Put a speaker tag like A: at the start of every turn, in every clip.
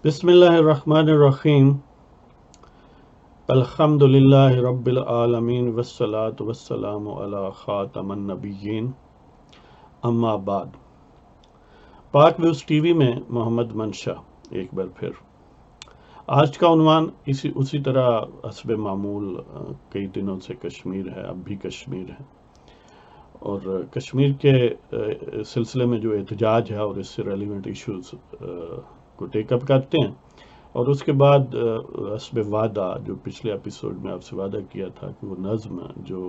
A: بسم اللہ الرحمن الرحیم الحمد للہ رب العالمین والصلاة والسلام علی خاتم النبیین اما بعد۔ پاک ویوز ٹی وی میں محمد منشا ایک بار پھر۔ آج کا عنوان اسی طرح حسب معمول کئی دنوں سے کشمیر ہے، اب بھی کشمیر ہے، اور کشمیر کے سلسلے میں جو احتجاج ہے اور اس سے ریلیونٹ ایشوز کو ٹیک اپ کرتے ہیں، اور اس کے بعد حسب وعدہ جو پچھلے ایپیسوڈ میں آپ سے وعدہ کیا تھا کہ وہ نظم جو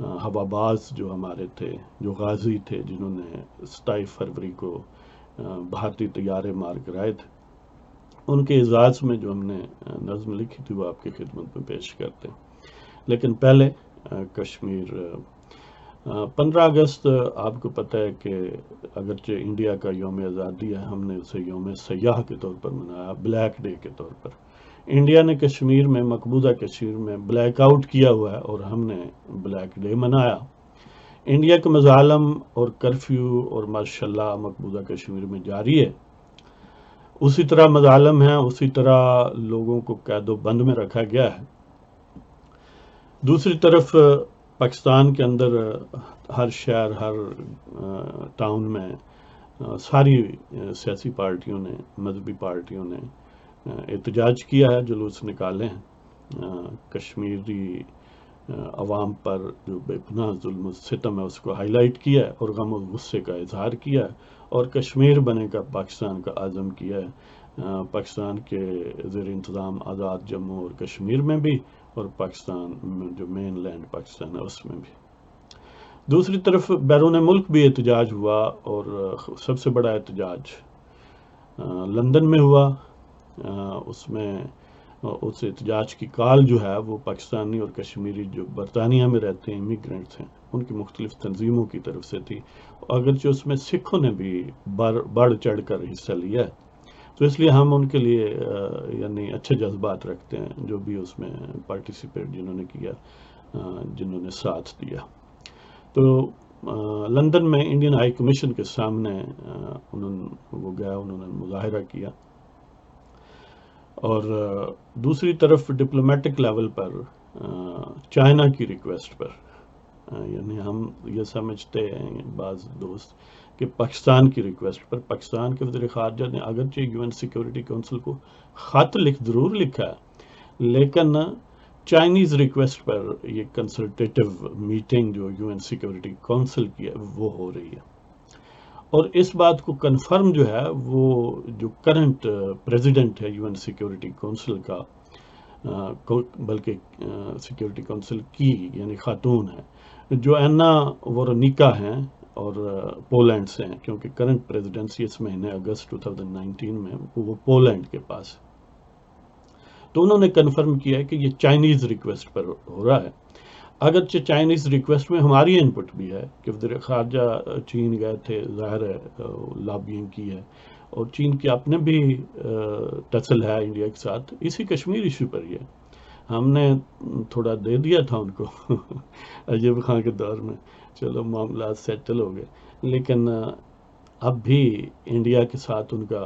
A: ہواباز جو ہمارے تھے، جو غازی تھے جنہوں نے 27 فروری کو بھارتی طیارے مار گرائے تھے، ان کے اعزاز میں جو ہم نے نظم لکھی تھی وہ آپ کی خدمت میں پیش کرتے ہیں۔ لیکن پہلے کشمیر 15 اگست آپ کو پتہ ہے کہ اگرچہ انڈیا کا یوم آزادی ہے، ہم نے اسے یوم سیاح کے طور پر منایا، بلیک ڈے کے طور پر۔ انڈیا نے کشمیر میں، مقبوضہ کشمیر میں بلیک آؤٹ کیا ہوا ہے اور ہم نے بلیک ڈے منایا۔ انڈیا کے مظالم اور کرفیو اور ماشاءاللہ مقبوضہ کشمیر میں جاری ہے، اسی طرح مظالم ہیں، اسی طرح لوگوں کو قید و بند میں رکھا گیا ہے۔ دوسری طرف پاکستان کے اندر ہر شہر، ہر ٹاؤن میں ساری سیاسی پارٹیوں نے، مذہبی پارٹیوں نے احتجاج کیا ہے، جلوس نکالے ہیں۔ کشمیری عوام پر جو بے پناہ ظلم و ستم ہے اس کو ہائی لائٹ کیا ہے اور غم و غصے کا اظہار کیا ہے، اور کشمیر بنے کا پاکستان کا عزم کیا ہے، پاکستان کے زیر انتظام آزاد جموں اور کشمیر میں بھی، اور پاکستان میں جو مین لینڈ پاکستان ہے اس میں بھی۔ دوسری طرف بیرون ملک بھی احتجاج ہوا، اور سب سے بڑا احتجاج لندن میں ہوا۔ اس احتجاج کی کال جو ہے وہ پاکستانی اور کشمیری جو برطانیہ میں رہتے ہیں امیگرینٹس ہیں ان کی مختلف تنظیموں کی طرف سے تھی، اگرچہ اس میں سکھوں نے بھی بڑھ چڑھ کر حصہ لیا ہے، تو اس لیے ہم ان کے لیے یعنی اچھے جذبات رکھتے ہیں جو بھی اس میں پارٹیسپیٹ جنہوں نے کیا، جنہوں نے ساتھ دیا۔ تو لندن میں انڈین ہائی کمیشن کے سامنے انہوں نے مظاہرہ کیا، اور دوسری طرف ڈپلومیٹک لیول پر چائنا کی ریکویسٹ پر، یعنی ہم یہ سمجھتے ہیں بعض دوست کہ پاکستان کی ریکویسٹ پر پاکستان کے وزیر خارجہ نے اگرچہ یو این سیکیورٹی کونسل کو خط ضرور لکھا ہے، لیکن چائنیز ریکویسٹ پر یہ کنسلٹیٹو میٹنگ جو یو این سیکیورٹی کونسل کی ہے وہ ہو رہی ہے، اور اس بات کو کنفرم جو ہے وہ جو کرنٹ پریزیڈنٹ ہے یو این سیکیورٹی کونسل کا، بلکہ سیکیورٹی کونسل کی یعنی خاتون ہے، جو اینا وورونیکا ہیں اور پولینڈ سے ہیں، کیونکہ کرنٹ پریزیڈنسی اس مہینے اگست 2019 میں وہ پولینڈ کے پاس ہے۔ تو انہوں نے کنفرم کیا ہے کہ یہ چائنیز ریکویسٹ پر ہو رہا ہے، اگرچہ چائنیز ریکویسٹ میں ہماری انپٹ بھی ہے کہ وزیر خارجہ چین گئے تھے، ظاہر ہے لابینگ کی ہے، اور چین کی اپنے بھی ٹسل ہے انڈیا کے ساتھ اسی کشمیر ایشو پر ہی ہے۔ ہم نے تھوڑا دے دیا تھا ان کو ایوب خان کے دور میں، چلو معاملات سیٹل ہو گئے، لیکن اب بھی انڈیا کے ساتھ ان کا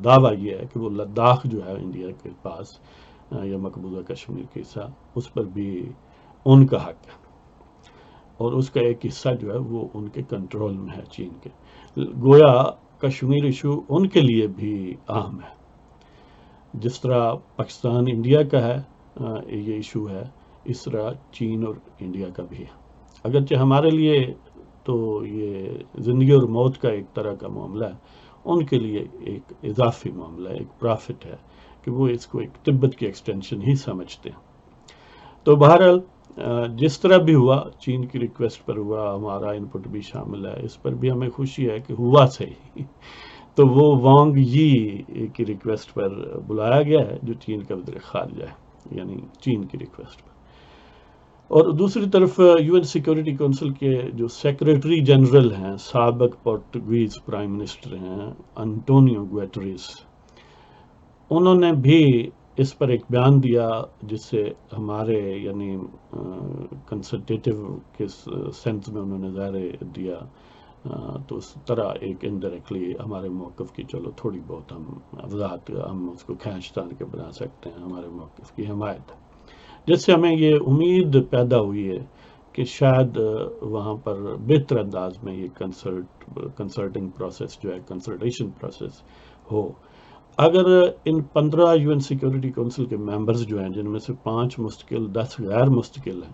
A: دعویٰ یہ ہے کہ وہ لداخ جو ہے انڈیا کے پاس یا مقبوضہ کشمیر کے حصہ، اس پر بھی ان کا حق ہے، اور اس کا ایک حصہ جو ہے وہ ان کے کنٹرول میں ہے چین کے، گویا کشمیر ایشو ان کے لیے بھی اہم ہے، جس طرح پاکستان انڈیا کا ہے یہ ایشو ہے، اس طرح چین اور انڈیا کا بھی ہے۔ اگرچہ ہمارے لیے تو یہ زندگی اور موت کا ایک طرح کا معاملہ ہے، ان کے لیے ایک اضافی معاملہ ہے، ایک پرافٹ ہے کہ وہ اس کو ایک تبت کی ایکسٹینشن ہی سمجھتے ہیں۔ تو بہرحال جس طرح بھی ہوا، چین کی ریکویسٹ پر ہوا، ہمارا انپٹ بھی شامل ہے، اس پر بھی ہمیں خوشی ہے کہ ہوا صحیح۔ تو وہ وانگ یی کی ریکویسٹ پر بلایا گیا ہے جو چین کا وزیر خارجہ ہے، یعنی چین کی ریکویسٹ پر۔ اور دوسری طرف یو این سیکیورٹی کونسل کے جو سیکریٹری جنرل ہیں، سابق پورٹوگیز پرائم منسٹر ہیں انٹونیو گوٹریس، انہوں نے بھی اس پر ایک بیان دیا جس سے ہمارے یعنی کنسلٹیٹو کے سینس میں انہوں نے ظاہر دیا تو اس طرح ایک انڈائریکٹلی ہمارے موقف کی چلو تھوڑی بہت ہم وضاحت ہم اس کو کھینچ تان کے بنا سکتے ہیں، ہمارے موقف کی حمایت، جس سے ہمیں یہ امید پیدا ہوئی ہے کہ شاید وہاں پر بہتر انداز میں یہ کنسلٹنگ پروسیس جو ہے، کنسلٹیشن پروسیس ہو۔ اگر ان 15 یو این سیکیورٹی کونسل کے ممبرز جو ہیں، جن میں سے 5 مستقل 10 غیر مستقل ہیں،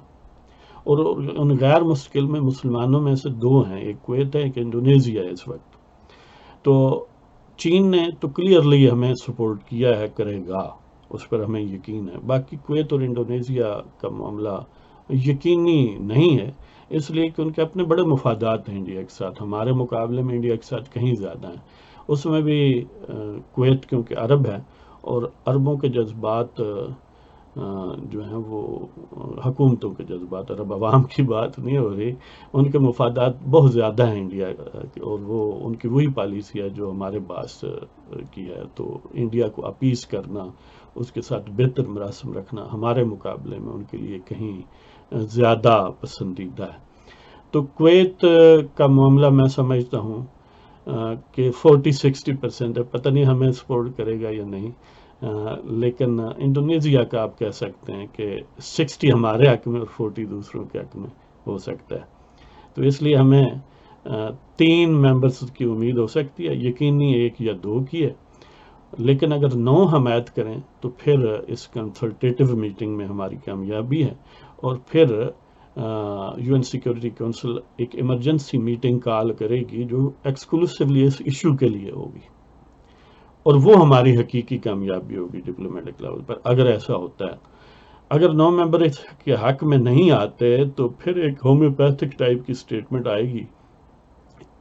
A: اور ان غیر مستقل میں مسلمانوں میں سے 2 ہیں، ایک کویت ہے، ایک انڈونیزیا ہے اس وقت، تو چین نے تو کلیئرلی ہمیں سپورٹ کیا ہے، کرے گا، اس پر ہمیں یقین ہے۔ باقی کویت اور انڈونیزیا کا معاملہ یقینی نہیں ہے، اس لیے کہ ان کے اپنے بڑے مفادات ہیں انڈیا کے ساتھ، ہمارے مقابلے میں انڈیا کے ساتھ کہیں زیادہ ہیں۔ اس میں بھی کویت کیونکہ عرب ہے، اور عربوں کے جذبات جو ہیں وہ حکومتوں کے جذبات، عرب عوام کی بات نہیں ہو رہی، ان کے مفادات بہت زیادہ ہیں انڈیا، اور وہ ان کی وہی پالیسی ہے جو ہمارے باعث کی ہے، تو انڈیا کو اپیز کرنا، اس کے ساتھ بہتر مراسم رکھنا ہمارے مقابلے میں ان کے لیے کہیں زیادہ پسندیدہ ہے۔ تو کویت کا معاملہ میں سمجھتا ہوں کہ 40-60% ہے، پتہ نہیں ہمیں سپورٹ کرے گا یا نہیں، لیکن انڈونیزیا کا آپ کہہ سکتے ہیں کہ 60 ہمارے حق میں اور 40 دوسروں کے حق میں ہو سکتا ہے۔ تو اس لیے ہمیں 3 ممبرز کی امید ہو سکتی ہے، یقینی 1 یا 2 کی ہے، لیکن اگر 9 حمایت کریں تو پھر اس کنسلٹیٹیو میٹنگ میں ہماری کامیابی ہے، اور پھر یو این سیکیورٹی کونسل ایک ایمرجنسی میٹنگ کال کرے گی جو ایکسکلوسیولی اس ایشو کے لیے ہوگی، اور وہ ہماری حقیقی کامیابی ہوگی ڈپلومیٹک لیول پر اگر ایسا ہوتا ہے۔ اگر 9 ممبر اس کے حق میں نہیں آتے تو پھر ایک ہومیوپیتھک ٹائپ کی سٹیٹمنٹ آئے گی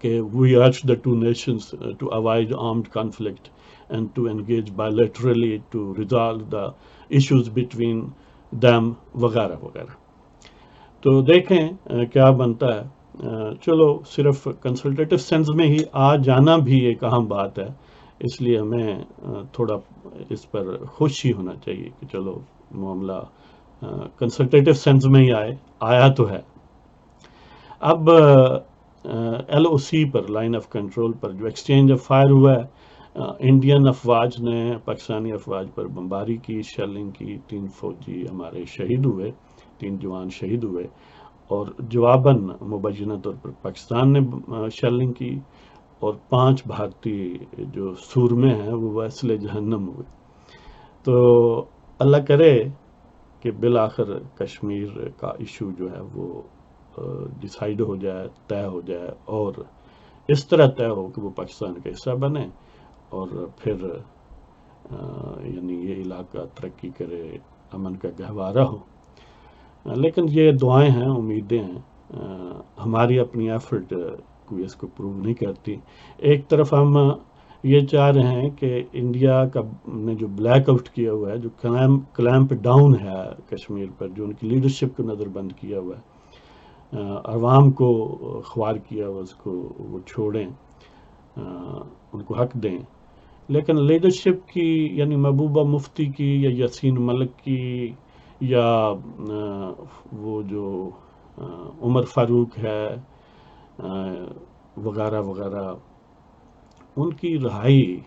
A: کہ we urge the 2 nations to avoid armed conflict and to engage bilaterally to resolve the issues between them وغیرہ وغیرہ۔ تو دیکھیں کیا بنتا ہے۔ چلو صرف کنسلٹیٹیو سینس میں ہی آ جانا بھی ایک اہم بات ہے، اس لیے ہمیں تھوڑا اس پر خوش ہی ہونا چاہیے کہ چلو معاملہ کنسلٹیٹیو سینس میں ہی آیا تو ہے۔ اب ایل او سی پر، لائن آف کنٹرول پر جو ایکسچینج آف فائر ہوا ہے، انڈین افواج نے پاکستانی افواج پر بمباری کی، شیلنگ کی، 3 فوجی ہمارے شہید ہوئے، 3 جوان شہید ہوئے، اور جواباً مبینہ طور پر پاکستان نے شیلنگ کی، اور 5 بھارتی جو سورمے ہیں وہ ویسل جہنم ہوئے۔ تو اللہ کرے کہ بالآخر کشمیر کا ایشو جو ہے وہ ڈیسائیڈ ہو جائے، طے ہو جائے، اور اس طرح طے ہو کہ وہ پاکستان کا حصہ بنے، اور پھر یعنی یہ علاقہ ترقی کرے، امن کا گہوارہ ہو۔ لیکن یہ دعائیں ہیں، امیدیں ہیں، ہماری اپنی ایفرٹ کوئی اس کو پروو نہیں کرتی۔ ایک طرف ہم یہ چاہ رہے ہیں کہ انڈیا کا نے جو بلیک آؤٹ کیا ہوا ہے، جو کلیمپ ڈاؤن ہے کشمیر پر، جو ان کی لیڈرشپ کو نظر بند کیا ہوا ہے، عوام کو خوار کیا ہوا، اس کو وہ چھوڑیں، ان کو حق دیں، لیکن لیڈرشپ کی یعنی محبوبہ مفتی کی یا یاسین ملک کی یا وہ جو عمر فاروق ہے وغیرہ وغیرہ، ان کی رہائی،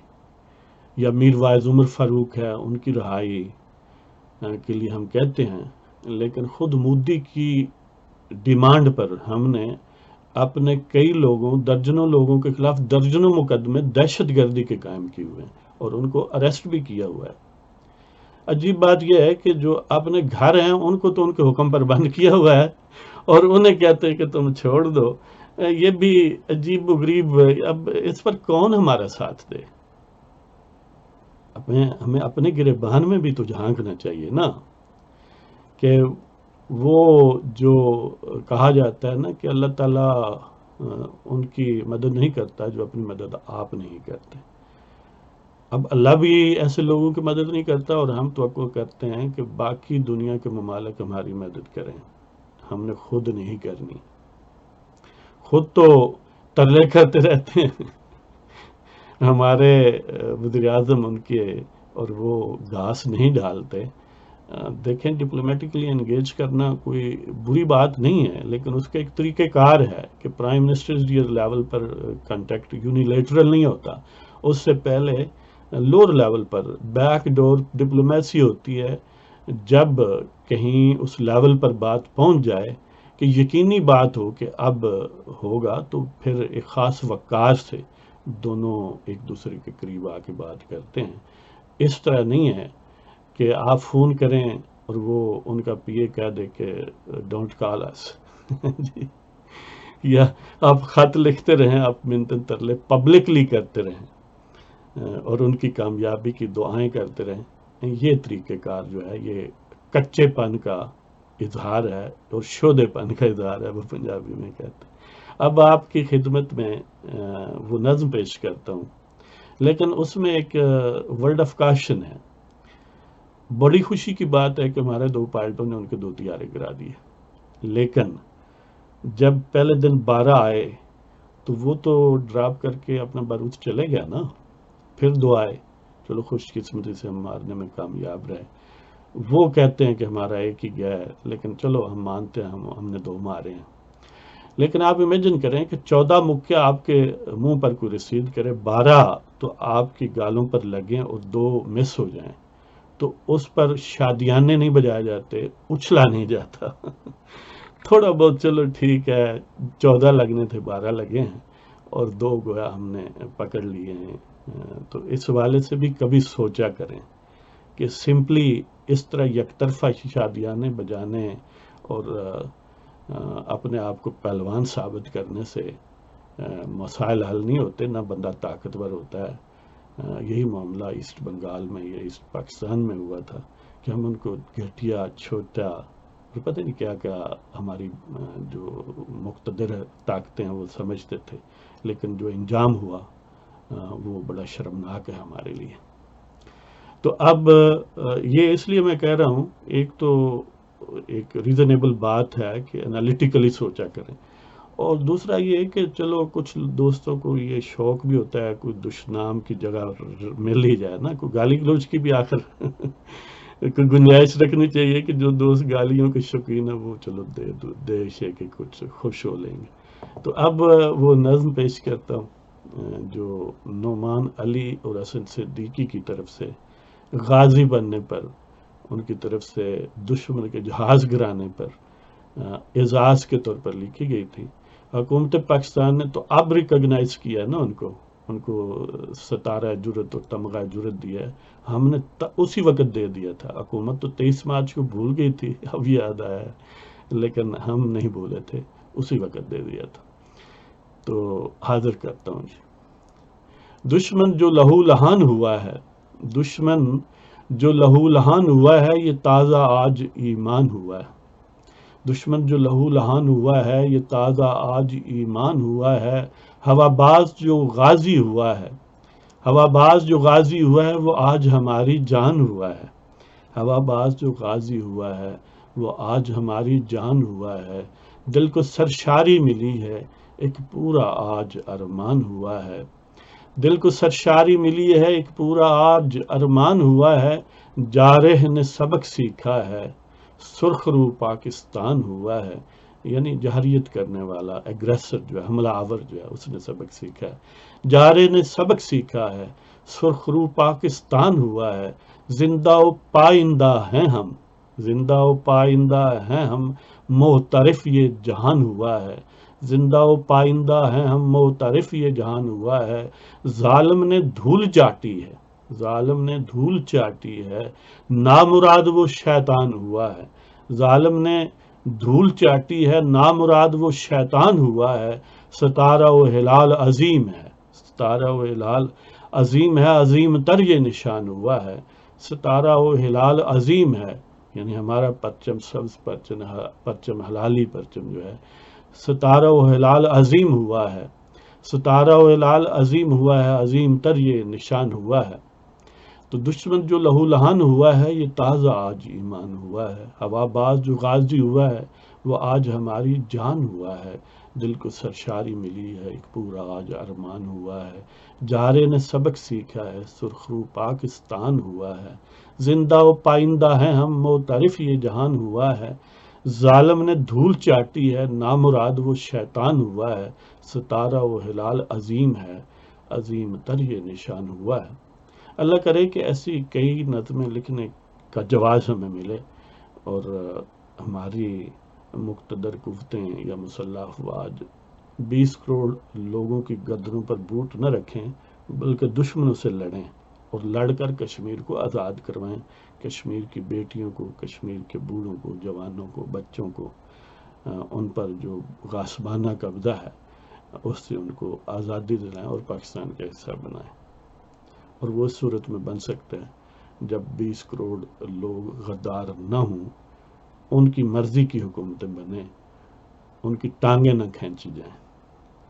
A: یا میر واعظ عمر فاروق ہے، ان کی رہائی کے لیے ہم کہتے ہیں، لیکن خود مودی کی ڈیمانڈ پر ہم نے اپنے کئی لوگوں، درجنوں لوگوں کے خلاف درجنوں مقدمے دہشت گردی کے قائم کیے ہوئے ہیں، اور ان کو اریسٹ بھی کیا ہوا ہے۔ عجیب بات یہ ہے کہ جو اپنے گھر ہیں ان کو تو ان کے حکم پر بند کیا ہوا ہے، اور انہیں کہتے ہیں کہ تم چھوڑ دو۔ یہ بھی عجیب و غریب۔ اب اس پر کون ہمارا ساتھ دے؟ ہمیں اپنے گریبان میں بھی تو جھانکنا چاہیے نا، کہ وہ جو کہا جاتا ہے نا کہ اللہ تعالیٰ ان کی مدد نہیں کرتا جو اپنی مدد آپ نہیں کرتے۔ اب اللہ بھی ایسے لوگوں کی مدد نہیں کرتا، اور ہم توقع کرتے ہیں کہ باقی دنیا کے ممالک ہماری مدد کریں، ہم نے خود نہیں کرنی۔ خود تو ترلے کرتے رہتے ہیں ہمارے وزیر اعظم ان کے، اور وہ گھاس نہیں ڈالتے، دیکھیں ڈپلومیٹکلی انگیج کرنا کوئی بری بات نہیں ہے، لیکن اس کا ایک طریقہ کار ہے کہ پرائم منسٹرز لیول پر کنٹیکٹ یونیلیٹرل نہیں ہوتا، اس سے پہلے لوور لیول پر بیک ڈور ڈپلومیسی ہوتی ہے. جب کہیں اس لیول پر بات پہنچ جائے کہ یقینی بات ہو کہ اب ہوگا، تو پھر ایک خاص وقار سے دونوں ایک دوسرے کے قریب آ کے بات کرتے ہیں. اس طرح نہیں ہے کہ آپ فون کریں اور وہ ان کا پی اے کہہ دے کہ ڈونٹ کال اس جی، یا آپ خط لکھتے رہیں، آپ منتن ترلے پبلکلی کرتے رہیں اور ان کی کامیابی کی دعائیں کرتے رہیں. یہ طریقہ کار جو ہے یہ کچے پن کا اظہار ہے اور شودے پن کا اظہار ہے، وہ پنجابی میں کہتے ہیں. اب آپ کی خدمت میں وہ نظم پیش کرتا ہوں، لیکن اس میں ایک ورڈ آف کاشن ہے. بڑی خوشی کی بات ہے کہ ہمارے 2 پائلٹوں نے ان کے 2 طیارے گرا دیے، لیکن جب پہلے دن 12 آئے تو وہ تو ڈراپ کر کے اپنا بارود چلے گیا نا. پھر 2 آئے، چلو خوش قسمتی سے ہم مارنے میں کامیاب رہے. وہ کہتے ہیں کہ ہمارا ایک ہی گیا ہے، لیکن چلو ہم مانتے ہیں ہم نے 2 مارے ہیں. لیکن آپ امیجن کریں کہ 14 مکے آپ کے منہ پر کوئی رسید کرے، 12 تو آپ کی گالوں پر لگیں اور 2 مس ہو جائیں، تو اس پر شادیانے نہیں بجائے جاتے، اچھلا نہیں جاتا. تھوڑا بہت چلو ٹھیک ہے، 14 لگنے تھے 12 لگے ہیں اور 2 گویا ہم نے پکڑ لیے ہیں. تو اس حوالے سے بھی کبھی سوچا کریں کہ سمپلی اس طرح یک طرفہ شادیانے بجانے اور اپنے آپ کو پہلوان ثابت کرنے سے مسائل حل نہیں ہوتے، نہ بندہ طاقتور ہوتا ہے. یہی معاملہ ایسٹ بنگال میں یا ایسٹ پاکستان میں ہوا تھا کہ ہم ان کو گھٹیا، چھوٹا اور پتہ نہیں کیا کیا ہماری جو مقتدر طاقتیں ہیں وہ سمجھتے تھے، لیکن جو انجام ہوا وہ بڑا شرمناک ہے ہمارے لیے. تو اب یہ اس لیے میں کہہ رہا ہوں، ایک تو ایک ریزنیبل بات ہے کہ انالیٹیکلی سوچا کریں، اور دوسرا یہ ہے کہ چلو کچھ دوستوں کو یہ شوق بھی ہوتا ہے کوئی دشنام کی جگہ مل ہی جائے نا، کوئی گالی گلوچ کی بھی آخر کوئی گنجائش رکھنی چاہیے کہ جو دوست گالیوں کے شوقین ہیں وہ چلو دے شے کہ کچھ خوش ہو لیں گے. تو اب وہ نظم پیش کرتا ہوں جو نعمان علی اور حسن صدیقی کی طرف سے غازی بننے پر، ان کی طرف سے دشمن کے جہاز گرانے پر اعزاز کے طور پر لکھی گئی تھی. حکومت پاکستان نے تو اب ریکگنائز کیا نا ان کو ستارہ جرت اور تمغہ جرت دیا ہے. ہم نے اسی وقت دے دیا تھا. حکومت تو 23 مارچ کو بھول گئی تھی، اب یاد آیا ہے، لیکن ہم نہیں بھولے تھے، اسی وقت دے دیا تھا. تو حاضر کرتا ہوں جی. دشمن جو لہو لہان ہوا ہے، دشمن جو لہو لہان ہوا ہے، یہ تازہ آج ایمان ہوا ہے. دشمن جو لہو لہان ہوا ہے، یہ تازہ آج ایمان ہوا ہے. ہوا باز جو غازی ہوا ہے، ہوا باز جو غازی ہوا ہے، وہ آج ہماری جان ہوا ہے. ہوا باز جو غازی ہوا ہے، وہ آج ہماری جان ہوا ہے. دل کو سرشاری ملی ہے، ایک پورا آج ارمان ہوا ہے. دل کو سرشاری ملی ہے، ایک پورا آج ارمان ہوا ہے. جارح نے سبق سیکھا ہے، سرخ رو پاکستان ہوا ہے. یعنی جہریت کرنے والا ایگریسر جو ہے، حملہ آور جو ہے، اس نے سبق سیکھا ہے. جارح نے سبق سیکھا ہے، سرخ رو پاکستان ہوا ہے. زندہ و پائندہ ہیں ہم، زندہ و پائندہ ہیں ہم، معترف یہ جہان ہوا ہے. زندہ و پائندہ ہیں ہم، معترف یہ جہان ہوا ہے. ظالم نے دھول چاٹی ہے، ظالم نے دھول چاٹی ہے، نامراد وہ شیطان ہوا ہے. ظالم نے دھول چاٹی ہے، نامراد وہ شیطان ہوا ہے. ستارہ و ہلال عظیم ہے، ستارہ و ہلال عظیم ہے، عظیم تر یہ نشان ہوا ہے. ستارہ و ہلال عظیم ہے، یعنی ہمارا پرچم سبز پرچم ہلالی پرچم جو ہے، ستارہ و ہلال عظیم ہوا ہے. ستارہ و ہلال عظیم ہوا ہے، عظیم تر یہ نشان ہوا ہے. تو دشمن جو لہو لہان ہوا ہے، یہ تازہ آج ایمان ہوا ہے. ہوا باز جو غازی ہوا ہے، وہ آج ہماری جان ہوا ہے. دل کو سرشاری ملی ہے، ایک پورا آج ارمان ہوا ہے. جارے نے سبق سیکھا ہے، سرخ رو پاکستان ہوا ہے. زندہ و پائندہ ہیں ہم، معترف یہ جہان ہوا ہے، ظالم نے دھول چاٹی ہے، نامراد وہ شیطان ہوا ہے، ستارہ و ہلال عظیم ہے، عظیم تر یہ نشان ہوا ہے۔ اللہ کرے کہ ایسی کئی نظمیں لکھنے کا جواز ہمیں ملے، اور ہماری مقتدر قوتیں یا مسلح افواج 20 کروڑ لوگوں کی گردنوں پر بوٹ نہ رکھیں، بلکہ دشمنوں سے لڑیں اور لڑ کر کشمیر کو آزاد کروائیں، کشمیر کی بیٹیوں کو، کشمیر کے بوڑھوں کو، جوانوں کو، بچوں کو، ان پر جو غاصبانہ قبضہ ہے اس سے ان کو آزادی دلائیں اور پاکستان کا حصہ بنائیں۔ اور وہ اس صورت میں بن سکتا ہے جب 20 کروڑ لوگ غدار نہ ہوں، ان کی مرضی کی حکومتیں بنیں، ان کی ٹانگیں نہ کھینچی جائیں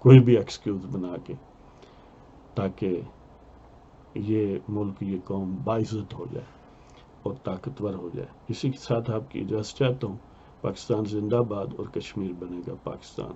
A: کوئی بھی ایکسکیوز بنا کے، تاکہ یہ ملک، یہ قوم باعزت ہو جائے اور طاقتور ہو جائے۔ اسی کے ساتھ آپ کی اجازت چاہتا ہوں۔ پاکستان زندہ باد اور کشمیر بنے گا پاکستان۔